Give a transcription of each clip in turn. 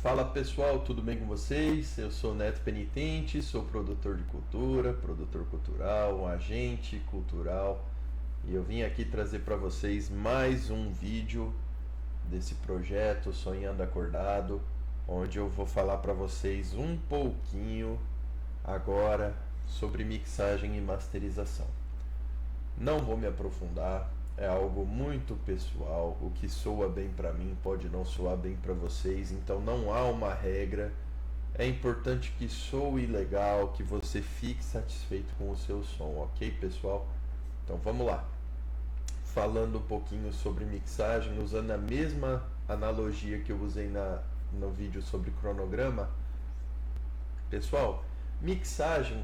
Fala pessoal, tudo bem com vocês? Eu sou Neto Penitente, sou produtor de cultura, produtor cultural, um agente cultural e eu vim aqui trazer para vocês mais um vídeo desse projeto Sonhando Acordado, onde eu vou falar para vocês um pouquinho agora sobre mixagem e masterização. Não vou me aprofundar, é algo muito pessoal, o que soa bem para mim pode não soar bem para vocês, então não há uma regra. É importante que soe legal, que você fique satisfeito com o seu som, ok pessoal? Então vamos lá. Falando um pouquinho sobre mixagem, usando a mesma analogia que eu usei no vídeo sobre cronograma. Pessoal, mixagem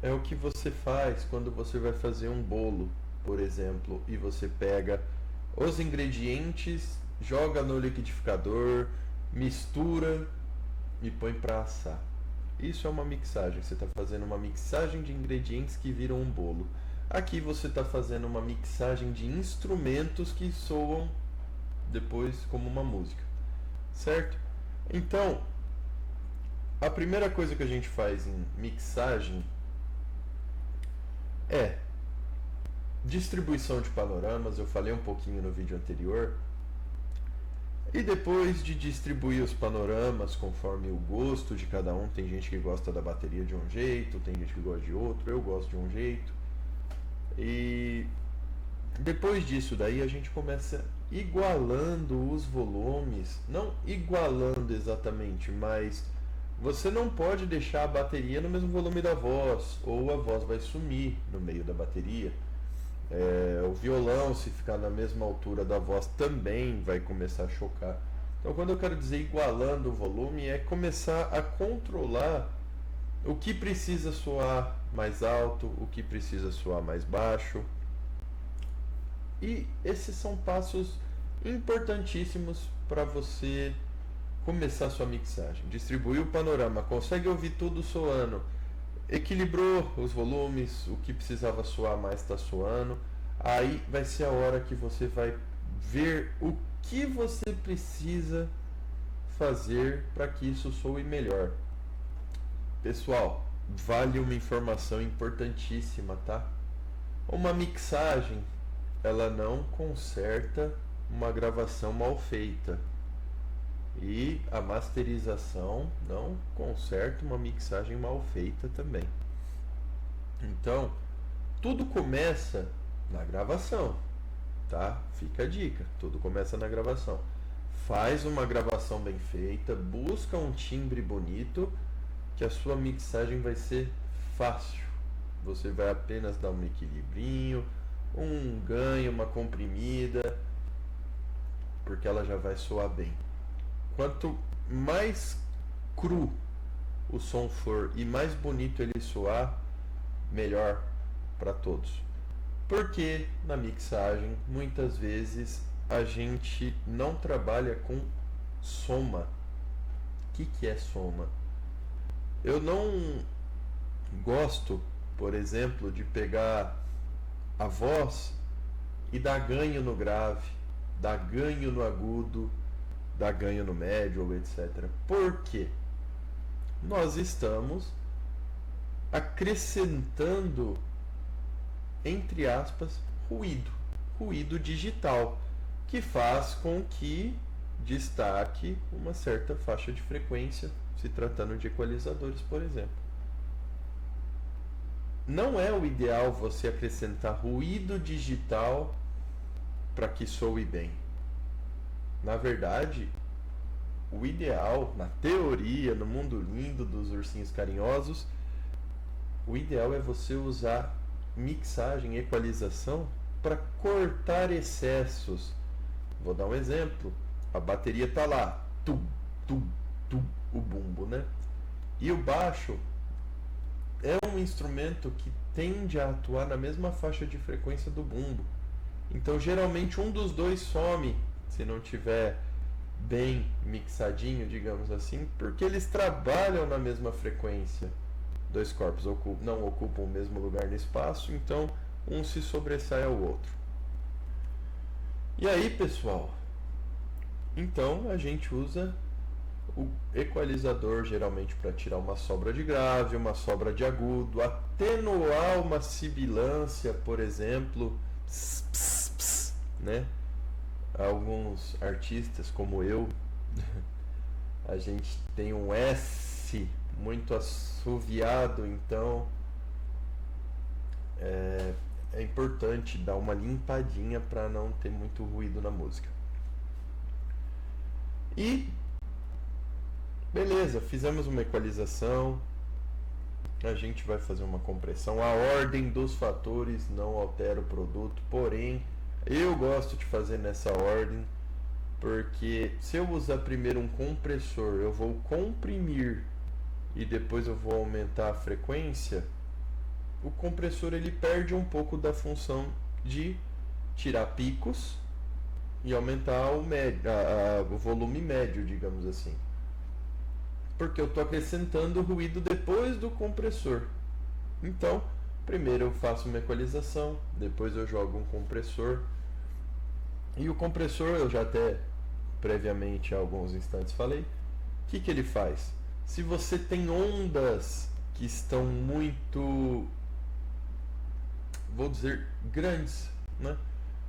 é o que você faz quando você vai fazer um bolo, por exemplo, e você pega os ingredientes, joga no liquidificador, mistura e põe para assar. Isso é uma mixagem, você está fazendo uma mixagem de ingredientes que viram um bolo. Aqui você está fazendo uma mixagem de instrumentos que soam depois como uma música, certo? Então, a primeira coisa que a gente faz em mixagem é distribuição de panoramas. Eu falei um pouquinho no vídeo anterior. E depois de distribuir os panoramas conforme o gosto de cada um, tem gente que gosta da bateria de um jeito, tem gente que gosta de outro, eu gosto de um jeito. E depois disso daí a gente começa igualando os volumes, não igualando exatamente, mas você não pode deixar a bateria no mesmo volume da voz, ou a voz vai sumir no meio da bateria. O violão, se ficar na mesma altura da voz, também vai começar a chocar. Então, quando eu quero dizer igualando o volume, é começar a controlar o que precisa soar mais alto, o que precisa soar mais baixo. E esses são passos importantíssimos para você começar sua mixagem. Distribuir o panorama, consegue ouvir tudo soando, equilibrou os volumes, o que precisava soar mais está soando. Aí vai ser a hora que você vai ver o que você precisa fazer para que isso soe melhor. Pessoal, vale uma informação importantíssima, tá? Uma mixagem, ela não conserta uma gravação mal feita. E a masterização não conserta uma mixagem mal feita também. Então, tudo começa na gravação, tá? Fica a dica, tudo começa na gravação. Faz uma gravação bem feita, busca um timbre bonito, que a sua mixagem vai ser fácil. Você vai apenas dar um equilibrinho, um ganho, uma comprimida, porque ela já vai soar bem. Quanto mais cru o som for e mais bonito ele soar, melhor para todos. Porque na mixagem, muitas vezes, a gente não trabalha com soma. O que é soma? Eu não gosto, por exemplo, de pegar a voz e dar ganho no grave, dar ganho no agudo, dar ganho no médio, ou etc. Por quê? Nós estamos acrescentando, entre aspas, ruído digital, que faz com que destaque uma certa faixa de frequência, se tratando de equalizadores, por exemplo. Não é o ideal você acrescentar ruído digital para que soe bem. Na verdade, o ideal, na teoria, no mundo lindo dos ursinhos carinhosos, o ideal é você usar mixagem, equalização, para cortar excessos. Vou dar um exemplo. A bateria está lá, tum, tum, tum, o bumbo, né? E o baixo é um instrumento que tende a atuar na mesma faixa de frequência do bumbo. Então, geralmente, um dos dois some, se não tiver bem mixadinho, digamos assim, porque eles trabalham na mesma frequência. Dois corpos não ocupam o mesmo lugar no espaço, então um se sobressai ao outro. E aí, pessoal, então a gente usa o equalizador geralmente para tirar uma sobra de grave, uma sobra de agudo, atenuar uma sibilância, por exemplo, ps, ps, ps, né? Alguns artistas como eu, a gente tem um S muito assoviado, então é, é importante dar uma limpadinha para não ter muito ruído na música. E beleza, fizemos uma equalização, a gente vai fazer uma compressão. A ordem dos fatores não altera o produto, porém eu gosto de fazer nessa ordem, porque se eu usar primeiro um compressor, eu vou comprimir e depois eu vou aumentar a frequência. O compressor ele perde um pouco da função de tirar picos e aumentar o volume médio, digamos assim. Porque eu estou acrescentando ruído depois do compressor. Então, primeiro eu faço uma equalização, depois eu jogo um compressor. E o compressor, eu já até previamente há alguns instantes falei, o que ele faz? Se você tem ondas que estão muito, vou dizer, grandes, né?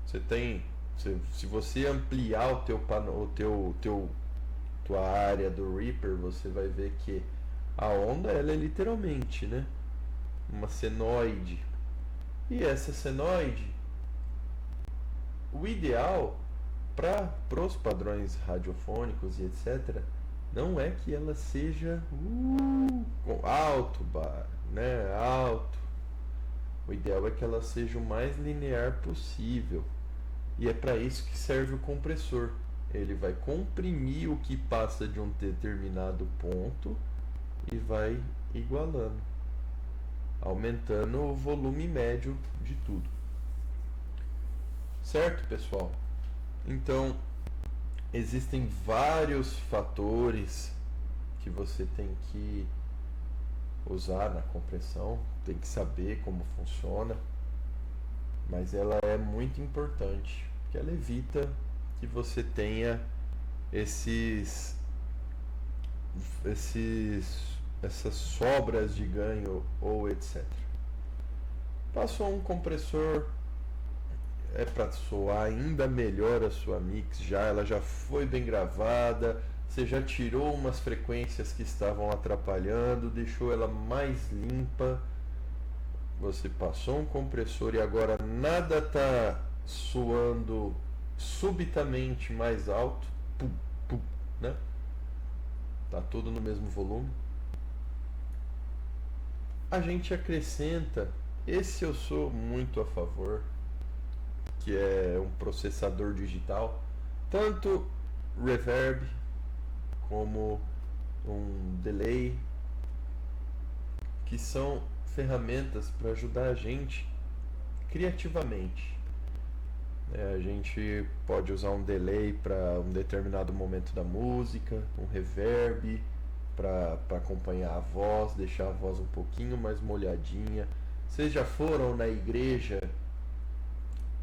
Você tem, se você ampliar tua área do Reaper, você vai ver que a onda ela é literalmente, né, uma senoide. E essa senoide, o ideal para os padrões radiofônicos e etc, não é que ela seja alto, né, alto. O ideal é que ela seja o mais linear possível. E é para isso que serve o compressor. Ele vai comprimir o que passa de um determinado ponto e vai igualando, aumentando o volume médio de tudo. Certo, pessoal? Então, existem vários fatores que você tem que usar na compressão, tem que saber como funciona, mas ela é muito importante, porque ela evita que você tenha essas sobras de ganho ou etc. Passou um compressor, é para soar ainda melhor a sua mix, ela já foi bem gravada, você já tirou umas frequências que estavam atrapalhando, deixou ela mais limpa. Você passou um compressor e agora nada está soando subitamente mais alto, pum, pum, né? Tá tudo no mesmo volume. A gente acrescenta, esse eu sou muito a favor, que é um processador digital, tanto reverb como um delay, que são ferramentas para ajudar a gente criativamente. A gente pode usar um delay para um determinado momento da música, um reverb para acompanhar a voz, deixar a voz um pouquinho mais molhadinha. Vocês já foram na igreja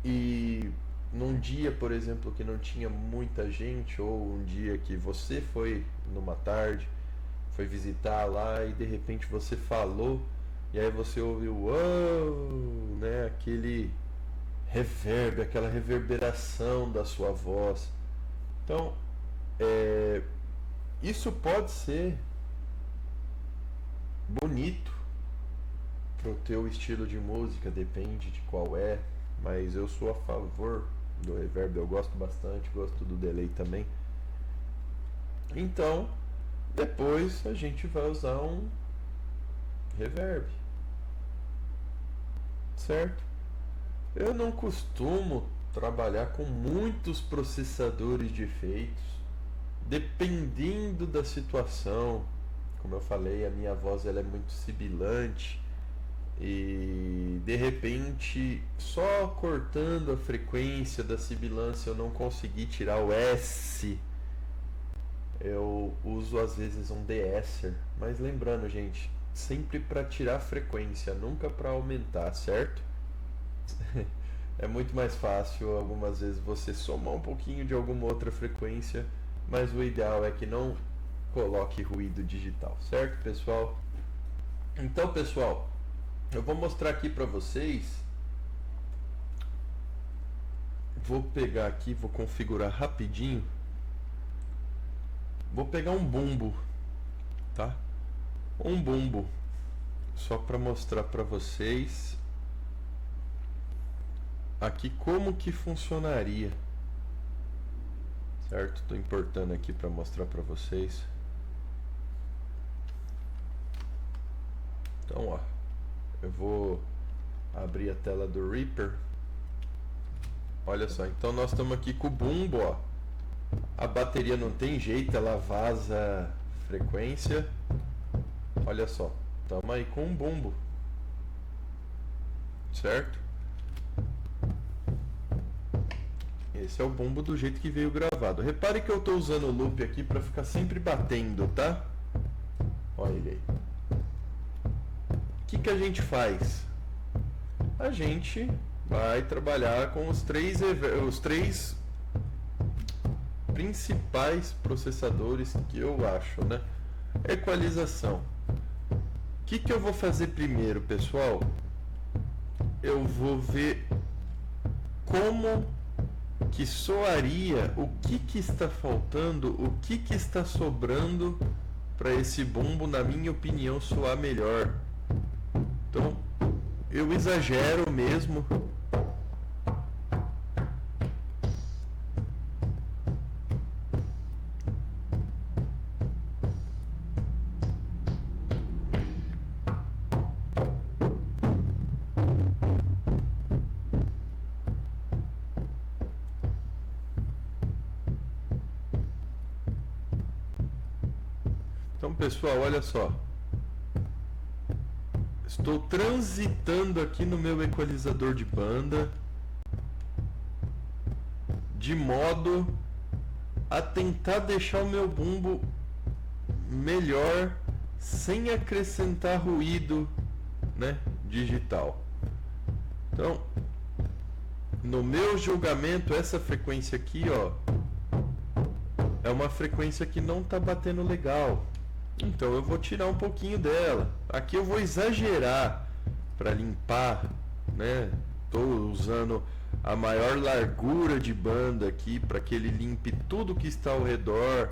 e num dia, por exemplo, que não tinha muita gente, ou um dia que você foi numa tarde, foi visitar lá e de repente você falou e aí você ouviu uou, né, aquele reverb, aquela reverberação da sua voz. Então, isso pode ser bonito pro teu estilo de música, depende de qual é, mas eu sou a favor do reverb, eu gosto bastante, gosto do delay também. Então, depois a gente vai usar um reverb, certo? Eu não costumo trabalhar com muitos processadores de efeitos, dependendo da situação. Como eu falei, a minha voz ela é muito sibilante e de repente só cortando a frequência da sibilância eu não consegui tirar o S. Eu uso às vezes um de-esser, mas lembrando, gente, sempre para tirar a frequência, nunca para aumentar, certo? É muito mais fácil algumas vezes você somar um pouquinho de alguma outra frequência, mas o ideal é que não coloque ruído digital, certo, pessoal? Então, pessoal, eu vou mostrar aqui para vocês. Vou pegar aqui, vou configurar rapidinho. Vou pegar um bumbo, tá? Um bumbo, só para mostrar para vocês aqui como que funcionaria, certo? Estou importando aqui para mostrar para vocês. Então, ó, eu vou abrir a tela do Reaper. Olha só, então nós estamos aqui com o bumbo, ó. A bateria não tem jeito, ela vaza frequência. Olha só, estamos aí com um bumbo, certo? Esse é o bumbo do jeito que veio gravado. Repare que eu estou usando o loop aqui para ficar sempre batendo, tá? Olha ele aí. O que que a gente faz? A gente vai trabalhar com os três principais processadores que eu acho, né? Equalização. O que que eu vou fazer primeiro, pessoal? Eu vou ver como que soaria, o que que está faltando, o que que está sobrando para esse bumbo, na minha opinião, soar melhor. Então, eu exagero mesmo. Então, pessoal, olha só. Estou transitando aqui no meu equalizador de banda de modo a tentar deixar o meu bumbo melhor sem acrescentar ruído, né, digital. Então, no meu julgamento, essa frequência aqui, ó, é uma frequência que não está batendo legal. Então eu vou tirar um pouquinho dela. Aqui eu vou exagerar para limpar, né? Estou usando a maior largura de banda aqui para que ele limpe tudo que está ao redor,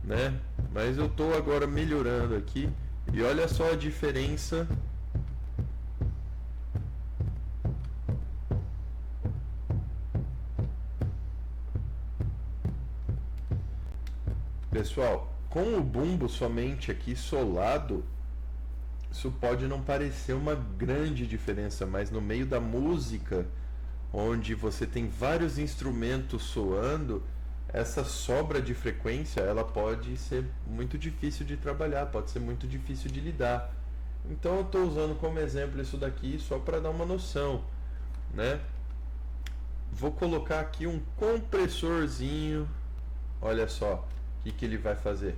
né? Mas eu estou agora melhorando aqui e olha só a diferença. Pessoal, com o bumbo somente aqui solado, isso pode não parecer uma grande diferença, mas no meio da música, onde você tem vários instrumentos soando, essa sobra de frequência, ela pode ser muito difícil de trabalhar, pode ser muito difícil de lidar. Então eu estou usando como exemplo isso daqui só para dar uma noção, né? Vou colocar aqui um compressorzinho, olha só. O que ele vai fazer?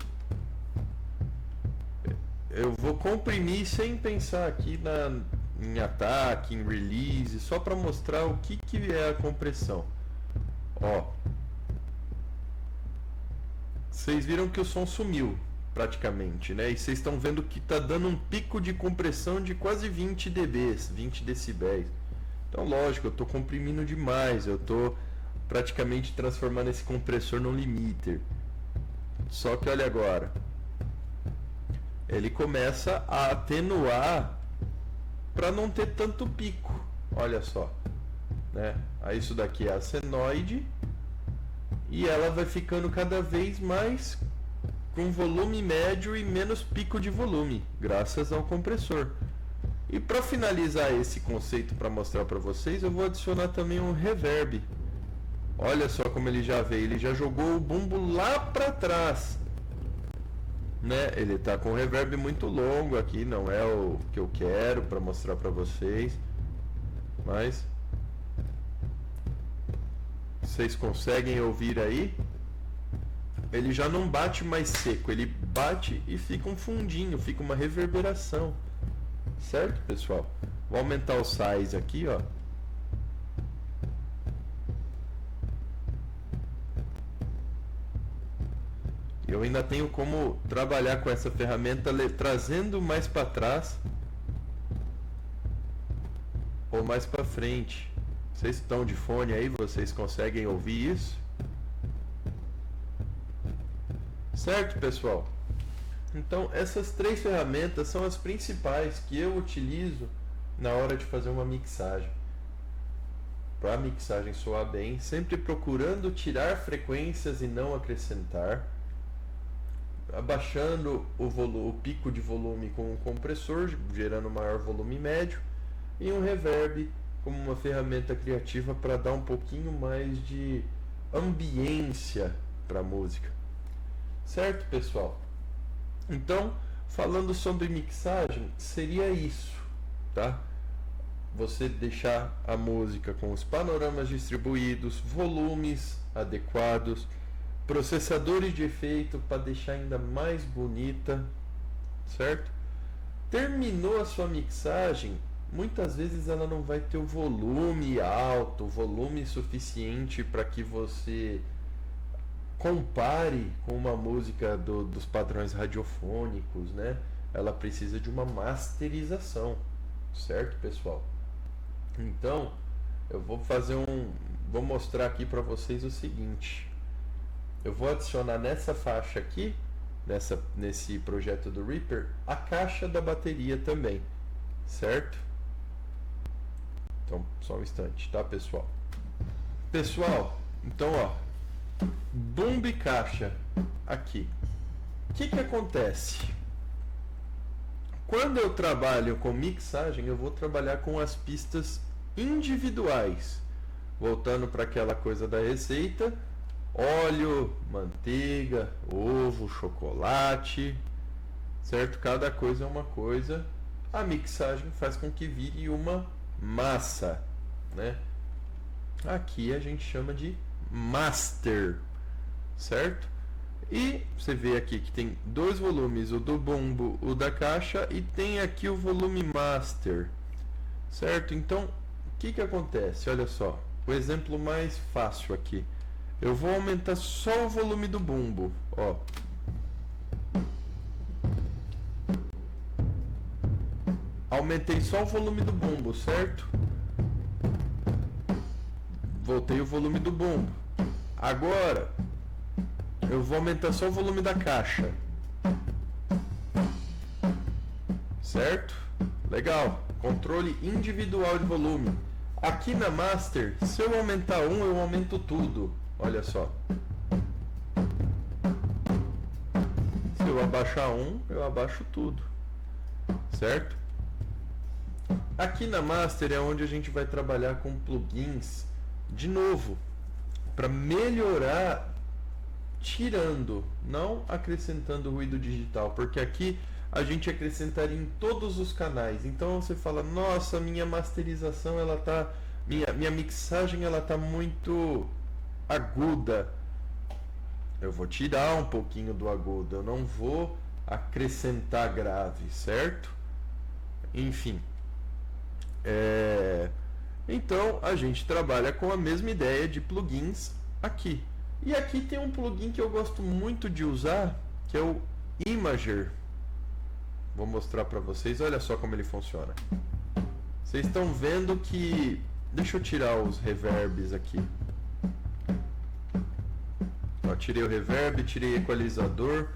Eu vou comprimir sem pensar aqui em ataque, em release, só para mostrar o que é a compressão. Ó, vocês viram que o som sumiu praticamente, né? E vocês estão vendo que está dando um pico de compressão de quase 20 dB, 20 decibéis. Então, lógico, eu estou comprimindo demais, eu estou praticamente transformando esse compressor num limiter. Só que olha agora, ele começa a atenuar para não ter tanto pico. Olha só, né? Aí isso daqui é a senoide e ela vai ficando cada vez mais com volume médio e menos pico de volume, graças ao compressor. E para finalizar esse conceito para mostrar para vocês, eu vou adicionar também um reverb. Olha só como ele já veio, ele já jogou o bumbo lá para trás, né? Ele tá com um reverb muito longo aqui, não é o que eu quero para mostrar para vocês, mas vocês conseguem ouvir aí? Ele já não bate mais seco, ele bate e fica um fundinho, fica uma reverberação, certo, pessoal? Vou aumentar o size aqui, ó. E Eu ainda tenho como trabalhar com essa ferramenta trazendo mais para trás ou mais para frente. Vocês estão de fone aí? Vocês conseguem ouvir isso? Certo, pessoal? Então, essas 3 ferramentas são as principais que eu utilizo na hora de fazer uma mixagem. Para a mixagem soar bem, sempre procurando tirar frequências e não acrescentar, abaixando o pico de volume com um compressor, gerando maior volume médio, e um reverb como uma ferramenta criativa para dar um pouquinho mais de ambiência para a música. Certo, pessoal? Então, falando sobre mixagem, seria isso, tá? Você deixar a música com os panoramas distribuídos, volumes adequados, processadores de efeito para deixar ainda mais bonita, certo? Terminou a sua mixagem, muitas vezes ela não vai ter o volume alto, o volume suficiente para que você compare com uma música dos padrões radiofônicos, né? Ela precisa de uma masterização, certo, pessoal? Então, eu vou mostrar aqui para vocês o seguinte. Eu vou adicionar nessa faixa aqui, nesse projeto do Reaper, a caixa da bateria também, certo? Então, só um instante, tá, pessoal? Pessoal, então, ó, bumbo e caixa aqui. O que acontece? Quando eu trabalho com mixagem, eu vou trabalhar com as pistas individuais. Voltando para aquela coisa da receita: óleo, manteiga, ovo, chocolate, certo? Cada coisa é uma coisa. A mixagem faz com que vire uma massa, né? Aqui a gente chama de master, certo? E você vê aqui que tem 2 volumes, o do bumbo, o da caixa, e tem aqui o volume master, certo? Então, o que acontece? Olha só, o exemplo mais fácil aqui. Eu vou aumentar só o volume do bumbo, ó. Aumentei só o volume do bumbo, certo? Voltei o volume do bumbo. Agora, eu vou aumentar só o volume da caixa. Certo? Legal. Controle individual de volume. Aqui na Master, se eu aumentar eu aumento tudo. Olha só. Se eu abaixar eu abaixo tudo. Certo? Aqui na Master é onde a gente vai trabalhar com plugins, de novo, para melhorar, tirando, não acrescentando ruído digital, porque aqui a gente acrescentaria em todos os canais. Então você fala: nossa, minha masterização, ela tá, minha mixagem, ela tá muito aguda. Eu vou tirar um pouquinho do agudo, eu não vou acrescentar grave, certo? Enfim, então a gente trabalha com a mesma ideia de plugins aqui. E aqui tem um plugin que eu gosto muito de usar, que é o Imager. Vou mostrar para vocês, olha só como ele funciona. Vocês estão vendo que... Deixa eu tirar os reverbs aqui. Ó, tirei o reverb, tirei o equalizador.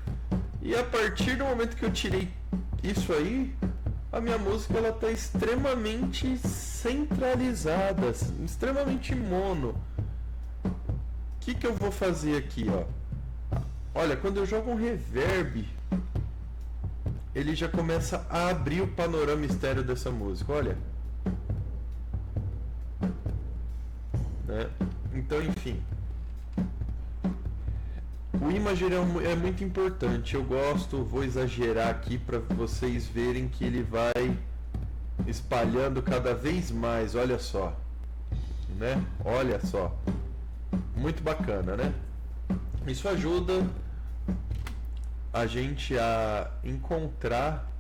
E a partir do momento que eu tirei isso aí, a minha música ela está extremamente centralizada, extremamente mono. O que eu vou fazer aqui, ó? Olha, quando eu jogo um reverb, ele já começa a abrir o panorama estéreo dessa música, olha. Né? Então, enfim. O Imager é muito importante, eu gosto, vou exagerar aqui para vocês verem que ele vai espalhando cada vez mais, olha só. Né? Olha só. Muito bacana, né? Isso ajuda a gente a encontrar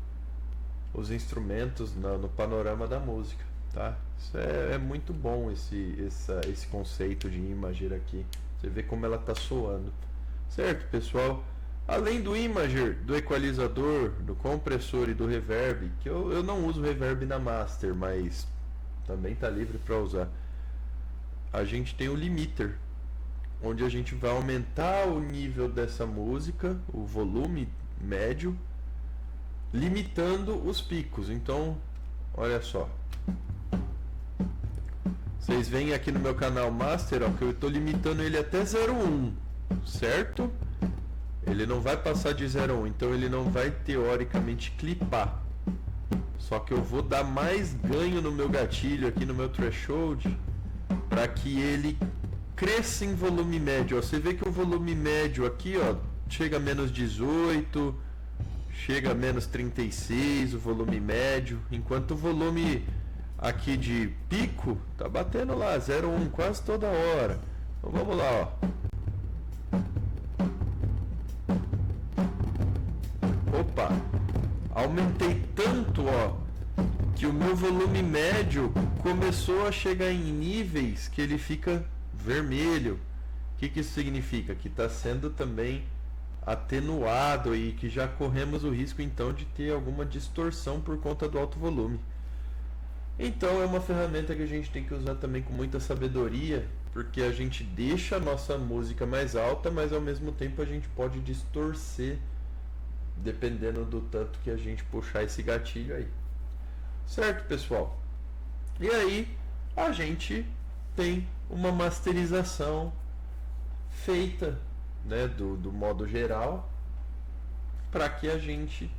os instrumentos no panorama da música, tá? Isso é muito bom esse conceito de Imager aqui. Você vê como ela está soando. Certo, pessoal? Além do imager, do equalizador, do compressor e do reverb, que eu não uso reverb na master, mas também está livre para usar. A gente tem o limiter, onde a gente vai aumentar o nível dessa música, o volume médio, limitando os picos. Então, olha só. Vocês veem aqui no meu canal Master, ó, que eu estou limitando ele até 0,1, certo? Ele não vai passar de 0,1, então ele não vai teoricamente clipar. Só que eu vou dar mais ganho no meu gatilho aqui no meu threshold para que ele cresça em volume médio. Ó, você vê que o volume médio aqui, ó, chega a menos 18, chega a menos 36, o volume médio, enquanto o volume aqui de pico tá batendo lá 0,1 quase toda hora. Então vamos lá, ó. Opa, aumentei tanto, ó, que o meu volume médio começou a chegar em níveis que ele fica vermelho. O que isso significa? Que está sendo também atenuado e que já corremos o risco então de ter alguma distorção por conta do alto volume. Então é uma ferramenta que a gente tem que usar também com muita sabedoria, porque a gente deixa a nossa música mais alta, mas ao mesmo tempo a gente pode distorcer dependendo do tanto que a gente puxar esse gatilho aí. Certo, pessoal? E aí a gente tem uma masterização feita, né, do modo geral, para que a gente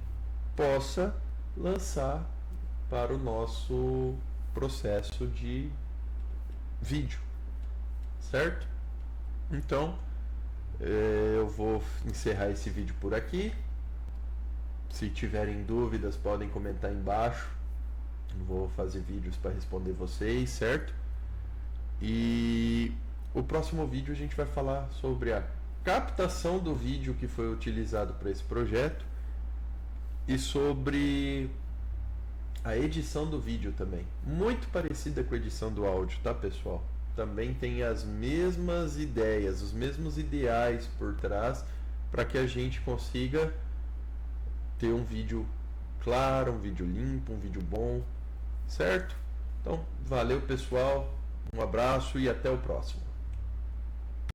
possa lançar para o nosso processo de vídeo, certo? Então eu vou encerrar esse vídeo por aqui. Se tiverem dúvidas, podem comentar embaixo. Vou fazer vídeos para responder vocês, certo? E o próximo vídeo a gente vai falar sobre a captação do vídeo que foi utilizado para esse projeto e sobre a edição do vídeo também. Muito parecida com a edição do áudio, tá, pessoal? Também tem as mesmas ideias, os mesmos ideais por trás para que a gente consiga ter um vídeo claro, um vídeo limpo, um vídeo bom, certo? Então, valeu, pessoal, um abraço e até o próximo.